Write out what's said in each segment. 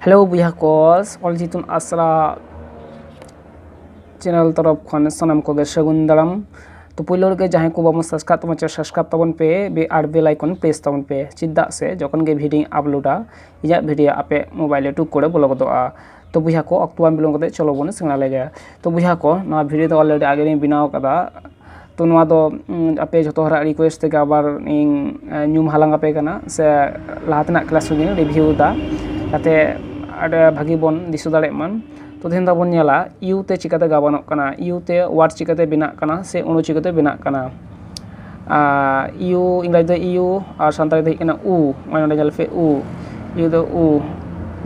Hello बुया को all जीतुन आसरा channel तरफ खन सनम को सगुन दाराम तो पुलो के जहां को बाबन सब्सक्राइब तबन सब्सक्राइब तबन पे बे आर बेल आइकन प्रेस तबन पे चिदा से जखन के वीडियो अपलोडा इजा वीडियो आपे मोबाइल यूट्यूब को बोलो गदोआ तो बुया को अक्टोबर बिलोंग कते चलो बन सेना लेगे तो बुया को ना वीडियो तो ऑलरेडी आगे ने बनाव कदा तो नवा दो आपे जतो हरा रिक्वेस्ट ते आबार इन न्यूम हालांग आपे कना से लाहतना क्लास में रिव्यू दा ताते ada bagi bon disu dare man to den da bon nyala u te chikate gabanok kana u te word chikate binak kana se unu chikate binak kana u ingrai de u ar santali de kana u mai nda jal fe u do u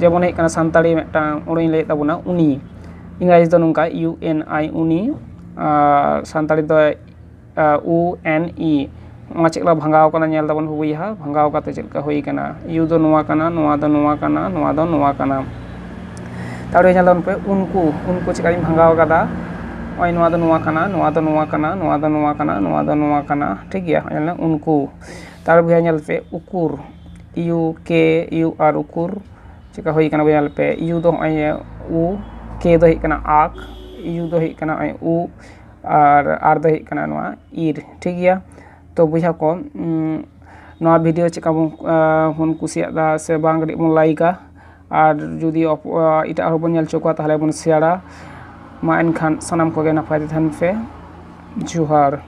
jemon hek kana santali metang unu lay tabuna uni ingrai do nungka u n i uni santali do u n e ᱚᱱᱟ ᱪᱮᱫᱞᱮᱠᱟ ᱵᱷᱟঙᱟᱣ ᱠᱟᱱᱟ ᱧᱮᱞ ᱛᱟᱵᱚᱱ ᱵᱩᱭᱦᱟ ᱵᱷᱟঙᱟᱣ ᱠᱟᱛᱮ ᱪᱮᱫᱞᱮᱠᱟ ᱦᱩᱭ ᱠᱟᱱᱟ U ᱫᱚ ᱱᱚᱣᱟ ᱠᱟᱱᱟ ᱱᱚᱣᱟ ᱫᱚ ᱱᱚᱣᱟ ᱠᱟᱱᱟ ᱱᱚᱣᱟ ᱫᱚ ᱱᱚᱣᱟ ᱠᱟᱱᱟ ᱛᱟᱨᱯᱚᱨᱮ ᱧᱮᱞ ᱛᱟᱵᱚᱱ ᱯᱮ ᱩᱱᱠᱩ ᱪᱮᱫᱞᱮᱠᱟᱧ ᱵᱷᱟঙᱟᱣ ᱠᱟᱫᱟ ᱚᱭ ᱱᱚᱣᱟ ᱫᱚ ᱱᱚᱣᱟ ᱠᱟᱱᱟ ᱱᱚᱣᱟ ᱫᱚ ᱱᱚᱣᱟ ᱠᱟᱱᱟ ᱱᱚᱣᱟ ᱫᱚ ᱱᱚᱣᱟ ᱠᱟᱱᱟ ᱱᱚᱣᱟ ᱫᱚ ᱱᱚᱣᱟ ᱠᱟᱱᱟ ᱴᱷᱤᱠ ᱜᱮᱭᱟ ᱧᱮᱞ ᱩᱱᱠᱩ ᱛᱟᱨᱯᱚᱨᱮ ᱵᱩᱭᱦᱟ ᱧᱮᱞ ᱯᱮ ᱩᱠᱩᱨ ᱤᱭᱩ ᱠᱮ ᱤᱭᱩ ᱟᱨ ᱩᱠᱩᱨ ᱪᱮᱫᱞᱮᱠᱟ ᱦᱩᱭ ᱠᱟᱱᱟ ᱧᱮᱞ ᱯᱮ ᱤᱭᱩ ᱫᱚ ᱦᱚᱭ ᱩ ᱠᱮ ᱫᱚ ᱦᱩᱭᱩᱜ ᱠᱟ나 ᱟᱠ ᱤᱭᱩ ᱫᱚ ᱦᱩᱭᱩᱜ ᱠᱟ나 ᱩ ᱟᱨ ᱫᱚ ᱦᱩᱭᱩᱜ ᱠᱟ나 ᱱᱚᱣᱟ ᱤᱨ ᱴᱷᱤक ᱜᱮᱭᱟ तो बुझा को नवा वीडियो चिका बन कुसिया से बांग गड़ी बन लाइका और जुदी इटा हर बन चोका ताहले बन शेयरा मा एनखान सनाम को गे नापाय थान पे जुहार।